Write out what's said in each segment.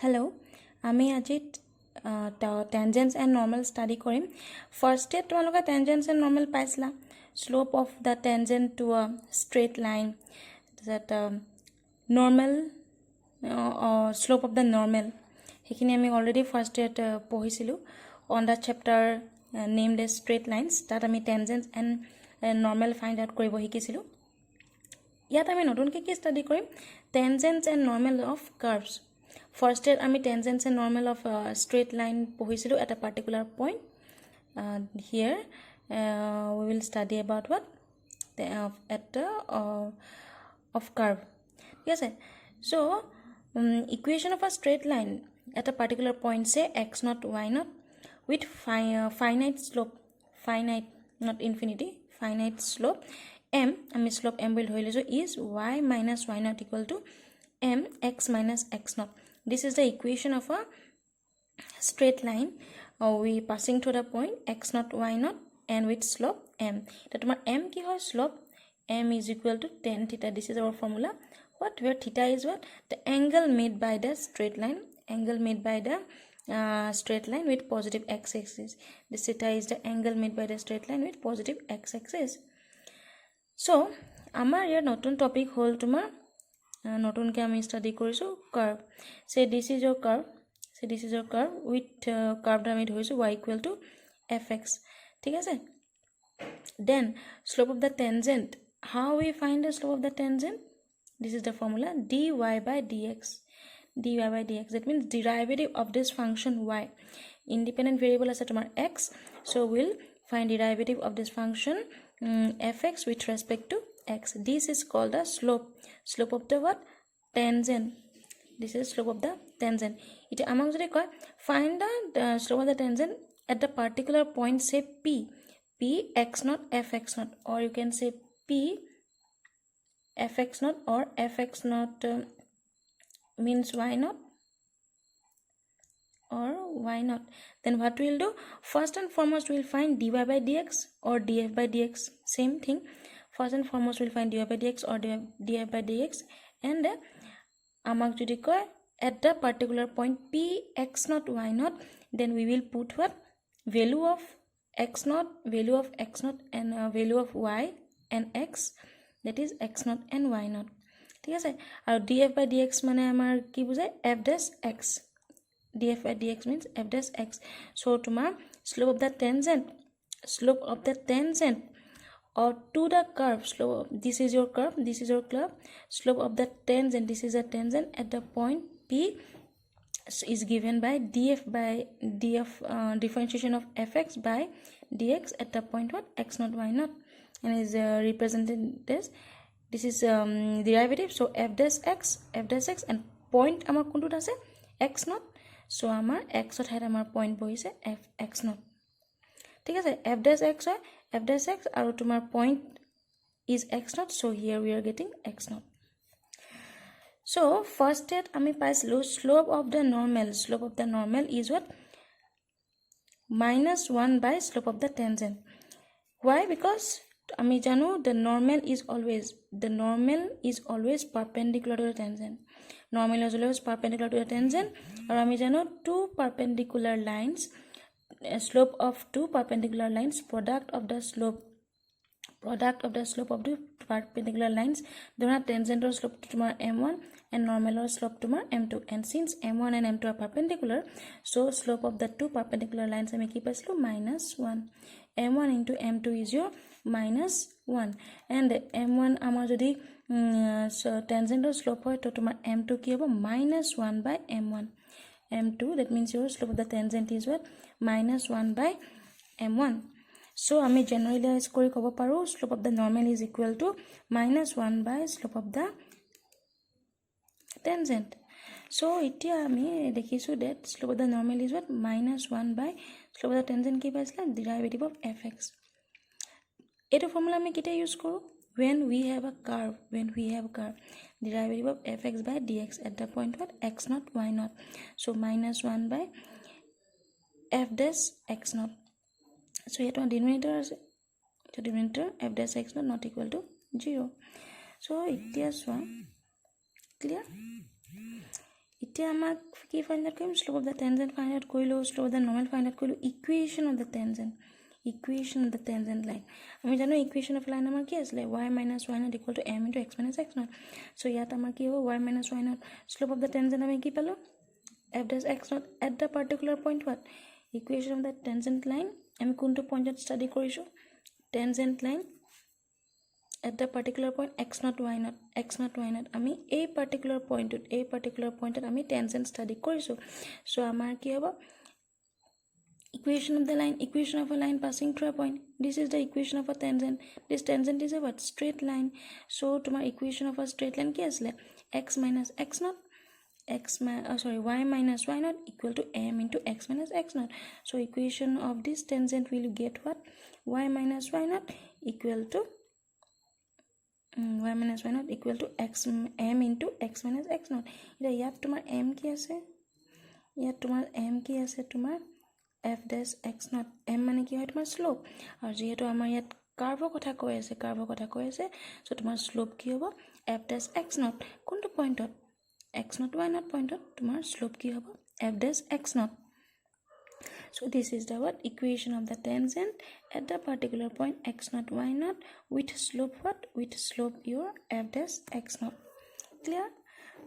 Hello, আমি আজি tangents and normal study কৰিম. First day তোমালোকে tangents and normal পাইছিলা. Slope of the tangent to a straight line, that normal or slope of the normal. সেইখিনি আমি already first day পঢ়িছিলো on the chapter named as straight lines. তাত আমি tangents and normal find out কৰিব শিকিছিলো. ইয়াত আমি নতুনকৈ কি ষ্টাডি কৰিম? Tangents and normal of curves. First year আমি tangents and normal of straight line পঢ়িছিলো at a particular point. Here we will study about what of curve. Yes, so equation of a straight line at a particular point, say x naught y naught with finite slope, finite not infinity, finite slope m. আমি slope m will hold is y minus y naught equal to m x minus x naught. This is the equation of a straight line. We passing to the point x naught y naught and with slope m. That m ki hoy slope m is equal to tan theta. This is our formula. What where theta is what? The angle made by the straight line. Angle made by the straight line with positive x-axis. This theta is the angle made by the straight line with positive x-axis. So amar here notun topic hol tumar নতুনকৈ আমি study কৰিছোঁ curve. Say this is your curve, with কাৰ্ভটো আমি ধৰিছোঁ y equal to F X. ঠিক আছে, then slope of the tangent. How we find the slope of the tangent? This is the formula dy by dx. That means derivative of this function y. Independent variable আছে তোমাৰ x, so we'll find derivative of this function fx with respect to x. This is called the slope of the what? Tangent. This is slope of the tangent. It among the record find the slope of the tangent at the particular point, say p x naught f x naught, or you can say p f x naught, or f x naught means y naught or y naught. Then what we'll do, first and foremost we'll find dy by dx or df by dx. Same thing. First and foremost we'll find dy by dx or df by dx, and amak jodi koy at the particular point p x naught y naught, then we will put what? Value of x naught, and value of y and x, that is x naught and y naught. ঠিক আছে, আৰু df by dx মানে আমাৰ কি বুজায়? f dash x. df by dx means f dash x. So তোমাৰ slope of the tangent or to the curve, slope, this is your curve, slope of the tangent, this is a tangent at the point p is given by df differentiation of fx by dx at the point what? X naught y naught, and is represented as this is derivative. So f dash x and point amar kontut ase x naught. So amar x ot hat amar point bohise f x naught. ঠিক আছে, f dash x হয়, f dash x আৰু তোমাৰ point is x naught. So here we are getting x naught. So first step আমি পাইছিলো slope of the normal is what? -1 by slope of the tangent. Why? Because আমি জানো the normal is always perpendicular to the tangent. Normal is always perpendicular to the tangent, আৰু আমি জানো two perpendicular lines, slope of two perpendicular lines, product of the slope of the perpendicular lines. ধৰা tangent or slope তোমাৰ m1 and normal or slope তোমাৰ m2, and since m1 and m2 are perpendicular, so slope of the two perpendicular lines আমি কি পাইছিলো? -1. m1 into m2 is your -1, and m1 আমাৰ যদি tangent or slope হয় তো তোমাৰ m2 কি হ'ব? -1 by m1. m2, that means your slope of the tangent is what? -1 by m1. So আমি generalize কৰি ক'ব পাৰো slope of the normal is equal to -1 by slope of the tangent. So এতিয়া আমি দেখিছো that slope of the normal is what? -1 by slope of the tangent কি পাইছিলা? Derivative of fx. এইটো ফৰ্মুলা আমি কেতিয়া ইউজ কৰো? When we have a curve, derivative of fx by dx at the point what? X naught y naught. So -1 by f dash x naught. So here one denominator is f dash x naught not equal to 0. So it is one clear. এতিয়া আমাক কি find out কৰিম slope of the tangent find out কৰিলোঁ slope of the normal find out কৰিলোঁ equation of the tangent line আমি জানো equation of line আমাৰ কি আছিলে y minus y not equal to m into x minus x not so' ইয়াত আমাৰ কি হ'ব y minus y not slope of the tangent আমি কি পালোঁ f dash x not at the particular point what equation of the tangent line আমি কোনটো পইণ্টত ষ্টাডি কৰিছোঁ tangent line at the particular point x not y not আমি এই particular point আমি tangent study কৰিছো so আমাৰ কি হ'ব equation of a line passing through a point this is the equation of a tangent this tangent is a what straight line so তোমাৰ equation of a straight line কি আছিলে x minus x not y minus y not equal to m into x minus x not so equation of this tangent will get what y minus y not equal to y minus y not equal to m into x minus x not এতিয়া ইয়াত তোমাৰ m কি আছে ইয়াত তোমাৰ m কি আছে তোমাৰ f dash x not m মানে কি হয় তোমাৰ শ্লোপ আৰু যেহেতু আমাৰ ইয়াত কাৰ্ভৰ কথা কৈ আছে সো তোমাৰ শ্লোপ কি হ'ব f dash x not কোনটো পইণ্টত x not y not পইণ্টত তোমাৰ শ্লোপ কি হ'ব f dash x not so this is the what equation of the tangent at the particular point x not y not with slope what with slope your f dash x not clear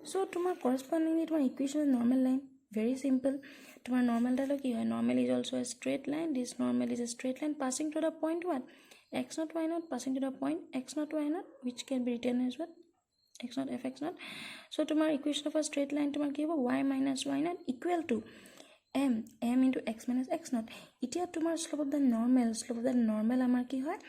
so tomar correspondingly tomar equation of normal line very simple tomar normal dalo ki hoy normal is also a straight line this normal is a straight line passing to the point what x not y not passing to the point x not y not which can be written as what x not f x not so tomar equation of a straight line tomar ki hobo y minus y not equal to m into x minus x not এতিয়া তোমাৰ slope of the normal আমাৰ কি হয়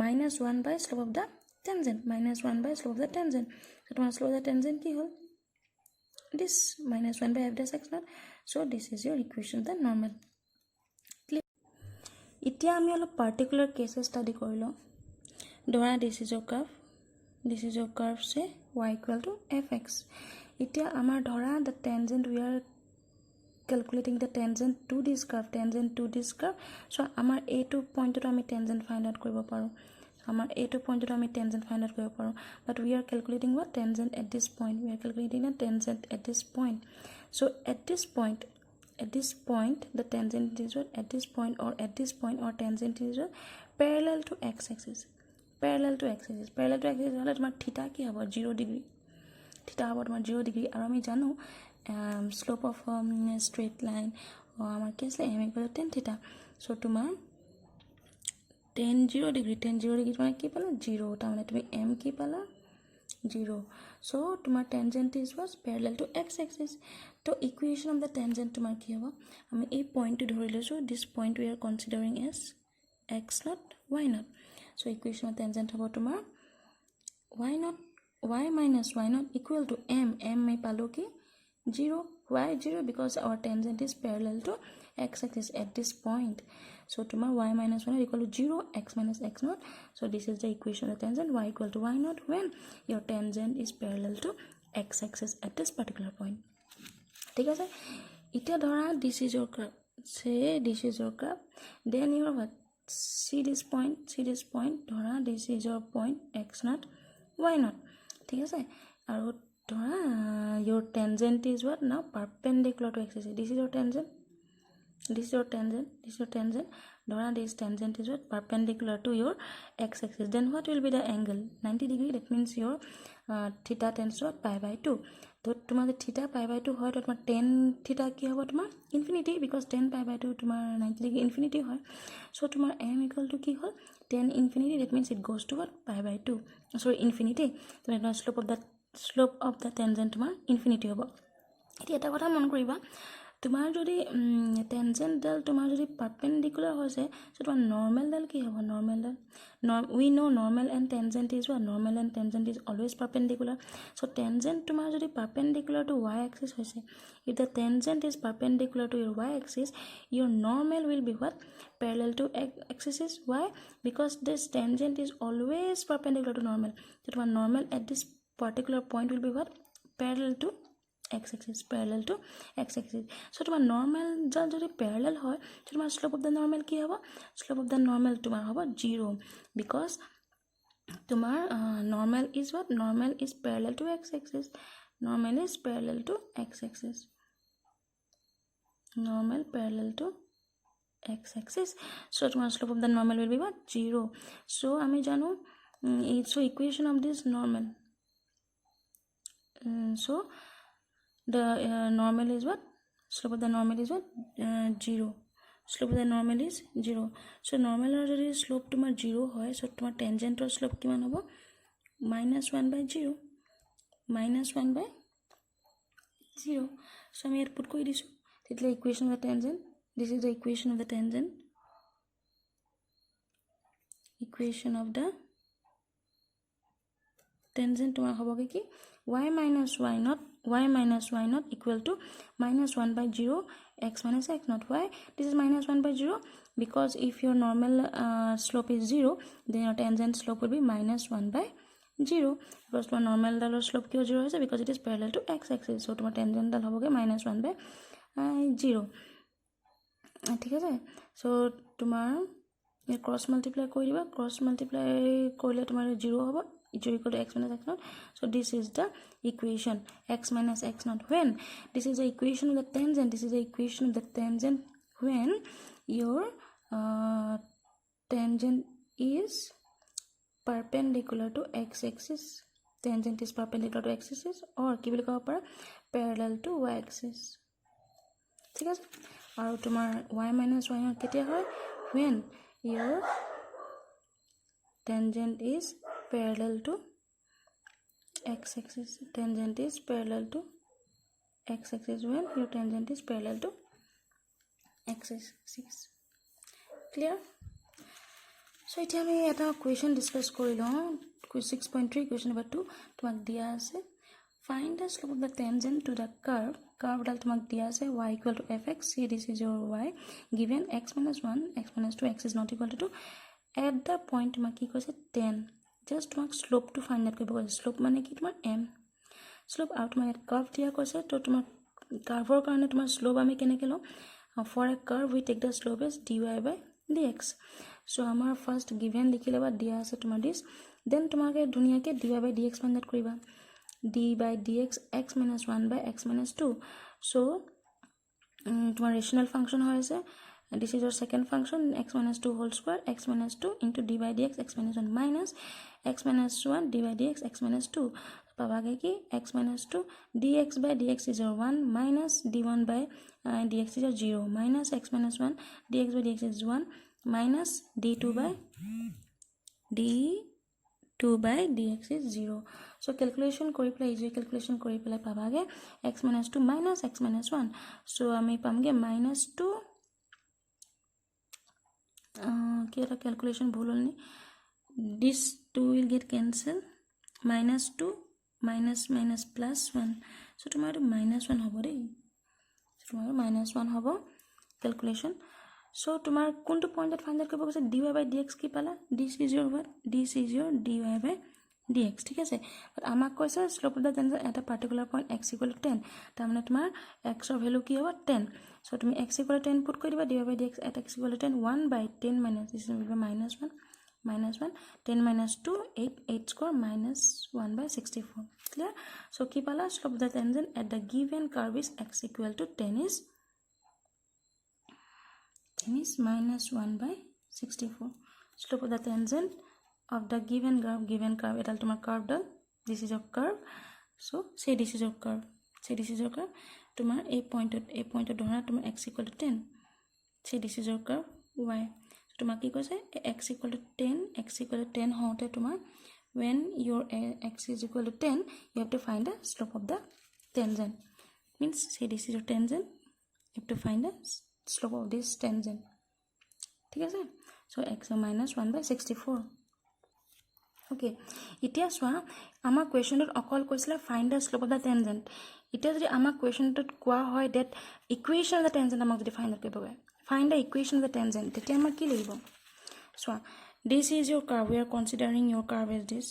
minus 1 by slope of the tangent so তোমাৰ slope of the tangent কি হ'ল this minus 1 by f dash x not so this is your equation of the normal clear এতিয়া আমি অলপ particular cases study কৰিলো ধৰা this is your curve say y equal to fx এতিয়া আমাৰ ধৰা the tangent we are calculating the tangent to this curve so amar a2 point to ami tangent find out koribo paru but we are calculating what tangent at this point so at this point the tangent is what at this point or tangent is what parallel to x axis hole tomar theta ki hobo 0 degree aru ami janu slope of straight line amar ki asle m equal to tan theta so tomar tan 0 degree tomar ki pala 0 ta mane tumi m ki pala 0 so tomar tangent is was parallel to x axis to equation of the tangent tomar ki hobo ami ei point to dhori leso this point we are considering as x not y not so equation of tangent hobo tomar y minus y not equal to m mai palo ki 0 why 0 because our tangent is parallel to x axis at this point so tomar y minus y not equal to 0 x minus x not so this is the equation of the tangent y equal to y not when your tangent is parallel to x axis at this particular point ঠিক আছে এটা ধৰা this is your curve then your what see this point ধৰা this is your point x not y not ঠিক আছে আৰু ধৰা your tangent is what now perpendicular to x axis this is your tangent dhora this tangent is what perpendicular to your x axis then what will be the angle 90 degree that means your theta tends to pi by 2 to tomar theta pi by 2 hoy to tomar tan theta ki hobo tomar infinity because tan pi by 2 tomar 90 degree infinity hoy so tomar m equal to ki hol tan infinity that means it goes to what pi by 2 sorry infinity so the slope of the tangent tomar infinity hobo eta kotha mon koriba তোমার যদি tangent dal তোমার যদি perpendicular হইছে so তোমার normal dal কি হবে we know normal and tangent is always perpendicular so tangent তোমার যদি perpendicular to y axis হইছে if the tangent is perpendicular to your y axis your normal will be what parallel to x axis why because this tangent is always perpendicular to normal so তোমার normal at this particular point will be what parallel to x axis so tomar normal jal jodi parallel hoy tomar slope of the normal ki hobo tomar hobo 0 because tomar normal is parallel to x axis Normal is parallel to x-axis. Normal parallel to x-axis. So tomorrow slope of the normal will be what? 0. So আমি জানো so equation of this normal. So the normal is what? Slope of the normal is what? 0. Slope of the normal is 0. So normal যদি slope তোমাৰ 0 হয়, so তোমাৰ tangent or slope কিমান হ'ব? -1/0. -1/0. So আমি ইয়াত put কৰি দিছো. This is the equation of the tangent. This is the equation of the tangent. Equation of the tangent তোমাৰ হ'ব কি y minus y naught equal to -1/0 x minus x naught. Why this is -1/0? Because if your normal slope is 0, then your tangent slope will be -1/0. Because your normal dalor slope kyo 0 hoise? Because it is parallel to x-axis. So tomar tangent dal hoboge -1/0. ঠিক আছে? So tomar cross multiply kori diba. Cross multiply korile tomar 0 hobo. It's equal to x minus x naught. So this is the equation x minus x naught. When this is the equation of the tangent, this is the equation of the tangent when your tangent is perpendicular to x-axis. Tangent is perpendicular to x-axis or ki boli kobo para parallel to y-axis. ঠিক আছে? আৰু তোমাৰ y minus y naught কেতিয়া হয়? When your tangent is parallel to x-axis. Tangent is parallel to x-axis when your tangent is parallel to x-axis. Clear? So এতিয়া আমি এটা question discuss কৰি লওঁ. 6.3 question number 2 তোমাক দিয়া আছে. Find the slope of the tangent to the curve. Curve dal তোমাক দিয়া আছে y equal to fx. See this is your y given x minus 1 x minus 2 x is not equal to 2. At the point তোমাক কি কৈছে 10. Just তোমাক slope to find out কৰিব কৈছে. Slope মানে কি তোমাৰ m. Slope আৰু তোমাৰ curve দিয়া কৈছে তো তোমাৰ curveৰ কাৰণে তোমাৰ slope আমি কেনেকৈ লওঁ? For a curve we take the slope as dy by dx. So আমাৰ first given লিখিলে বা দিয়া আছে তোমাৰ this. Then তোমাকে ধুনিয়াকে dy by dx find out কৰিবা. d by dx x minus 1 by x minus 2. So তোমাৰ rational function হৈ আছে. This is your second function x minus 2 whole square x minus 2 into d by dx x minus 1 minus x minus 1 d by dx x minus 2. পাবাগে কি x minus 2 dx by dx is your 1 minus d1 by dx is your 0 minus x minus 1 dx by dx is 1 minus d2 by dx is 0. So calculation kori pela easy calculation kori pela pabage x minus 2 minus x minus 1. So ami pamge minus 2 ki eta calculation bhul hol ni. This 2 will get cancelled. Minus 2 minus minus plus 1. So tomorrow minus 1 hobo re. So tomorrow minus 1 hobo calculation. So tomorrow kuntu point that find out korbo koise dy by dx ki pala. This is your what? This is your dy by dx. ঠিক আছে? But আমাক কৈছে slope of the tangent at a particular point x equal to 10. তাৰ মানে তোমাৰ x ৰ value কি হ'ব 10. So তুমি x equal to 10 put কৰি দিবা dy by dx at x equal to 10 1 by 10 minus this will be minus 1 10 minus 2 8 square minus 1 by 64. Clear? So ki pala slope of the tangent at the given curve is x equal to 10 is minus 1 by 64. Slope of the tangent of the given curve etal tomar curve dal. This is your curve. So say this is your curve. Tomar a point dhora tomar x equal to 10. Say this is your curve y. So tomar ki koise x equal to 10 hote tomar when your x is equal to 10 you have to find the slope of the tangent. Means say this is your tangent, you have to find the slope of this tangent. ঠিক আছে? So x minus 1 by 64. Okay, এতিয়া সোয়া আমাৰ কোৱেশ্চনত অকল কৈছিল find the slope of the tangent. এতিয়া যদি আমাৰ কোৱেশ্চনটোত কোৱা হয় that equation of the tangent আমাক যদি ফাইন্ড কৰিব হয় find the equation of the tangent তেতিয়া আমাৰ কি লাগিব? সোয়া this is your curve, we are considering your curve as this.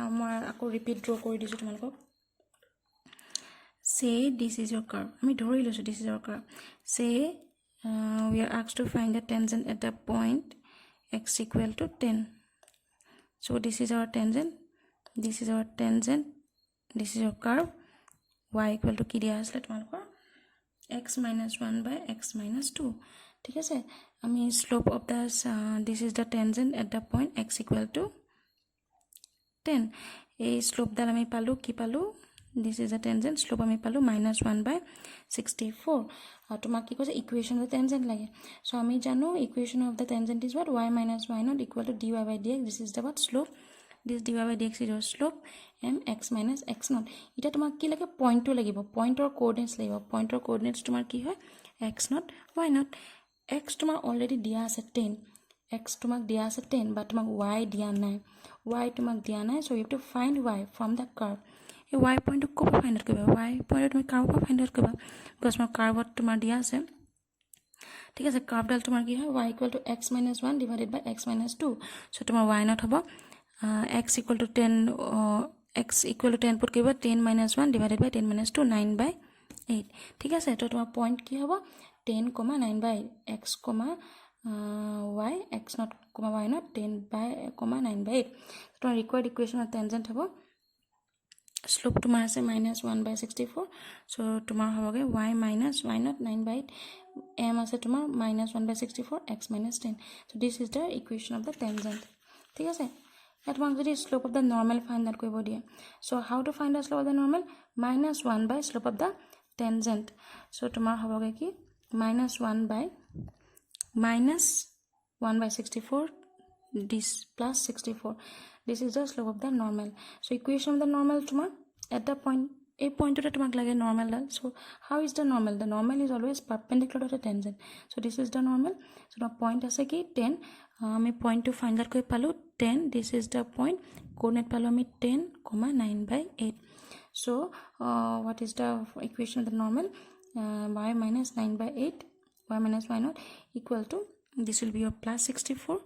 আমাৰ আকৌ ৰিপিট ড্ৰ কৰি দিছো তোমালোকক. Say this is your curve. আমি ধৰি লৈছো this is your curve. Say we are asked to find the tangent at the point x equal to 10. So this is our tangent, this is our tangent, this is your curve. y equal to কি দিয়া আছে তোমালোকৰ x minus 1 by x minus 2 ঠিক আছে আমি slope of the this is the tangent at the point x equal to 10 এই slope ডাল আমি পালো কি পালো this is the tangent slope আমি পালো minus 1 by 64 আৰু তোমাক কি কৈছে equation of the tangent লাগে so আমি জানো equation of the tangent is what y minus y naught equal to dy by dx this is the what slope this dy by dx is your slope m x minus x naught এটা তোমাক কি লাগে point two লাগিব পয়েন্টৰ কোঅৰ্ডিনেটস লাগিব পয়েন্টৰ কোঅৰ্ডিনেটস তোমাৰ কি হয় x naught y naught x তোমাৰ অলৰেডি দিয়া আছে 10 x তোমাক দিয়া আছে 10 but তোমাক y দিয়া নাই y তোমাক দিয়া নাই so you have to find y from the curve এই y point ko find out কৰিবা y point তুমি curve ko find out কৰিবা because my curve তোমাৰ দিয়া আছে ঠিক আছে curve ডাল তোমাৰ কি হয় y equal to x minus 1 divided by x minus 2 so তোমাৰ y naught হ'ব x equal to 10 x equal to 10 put কৰিবা 10 minus 1 divided by 10 minus 2 9 by 8 ঠিক আছে তো তোমাৰ point কি হ'ব 10, 9 by x, y, x naught, y naught, 10 by, 9 by 8. So, required equation of tangent habo. Slope tomorrow is minus 1 by 64. So, tomorrow habo y minus y naught 9 by 8. M as tomorrow minus 1 by 64, x minus 10. So, this is the equation of the tangent. ठीक है That one is the slope of the normal find that koi body. So, how to find the slope of the normal? Minus 1 by slope of the tangent. So, tomorrow habo ki minus 1 by 64 this plus 64 this is the slope of the normal so equation of the normal tomorrow at the point a point to tomak lage normal so how is the normal is always perpendicular to the tangent so this is the normal so the point ase ki 10 ami point to find that koi palu 10 this is the point coordinate palu ami 10, 9 by 8 so what is the equation of the normal y minus 9 by 8 y minus y naught equal to this will be your plus 64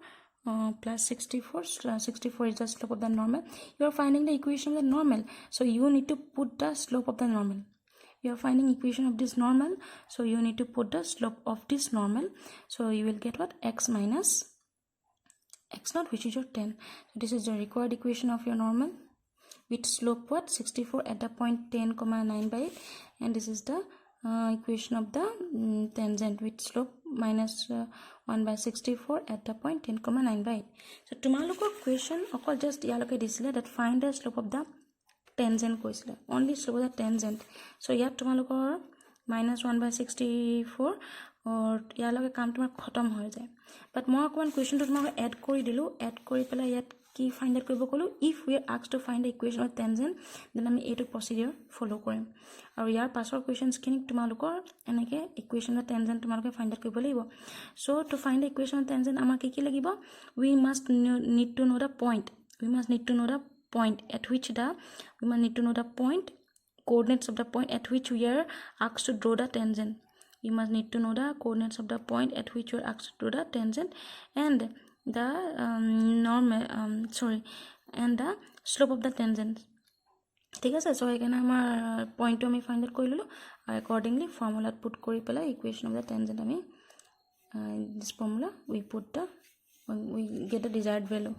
plus 64 64 is the slope of the normal you are finding the equation of the normal so you need to put the slope of the normal you are finding equation of this normal so you need to put the slope of this normal so you will get what x minus x naught which is your 10 so this is the required equation of your normal with slope what 64 at the point 10, 9 by 8 and this is the equation of the tangent with slope minus 1 by 64 at the point 10, 9 by 8. So, tomorrow question okol just yaloke disile that find the slope of the tangent koisile only slope of the tangent. So, yat tomorrow minus 1 by 64 or yaloke kam tomar khatam hoy jay. But more one question to tomorrow add kori dilu add kori pela yat কি find out কৰিব কলো if we are asked to find the equation of tangent then আমি এইটো procedure follow কৰিম আৰু ইয়াৰ পাছৰ questions খিনি তোমালোকৰ এনেকে equation of tangent তোমালোকে find out কৰিব লাগিব so to find the equation of tangent আমাক কি লাগিব we must need to know the point at which we must need to know the point coordinates of the point at which we are asked to draw the tangent you must need to know the coordinates of the point at which you are asked to draw the tangent and the normal and the slope of the tangent ঠিক আছে so এখানে আমাৰ point আমি find out কৰি ললো আৰু accordingly formula put কৰি পেলা equation of the tangent আমি this formula we get the desired value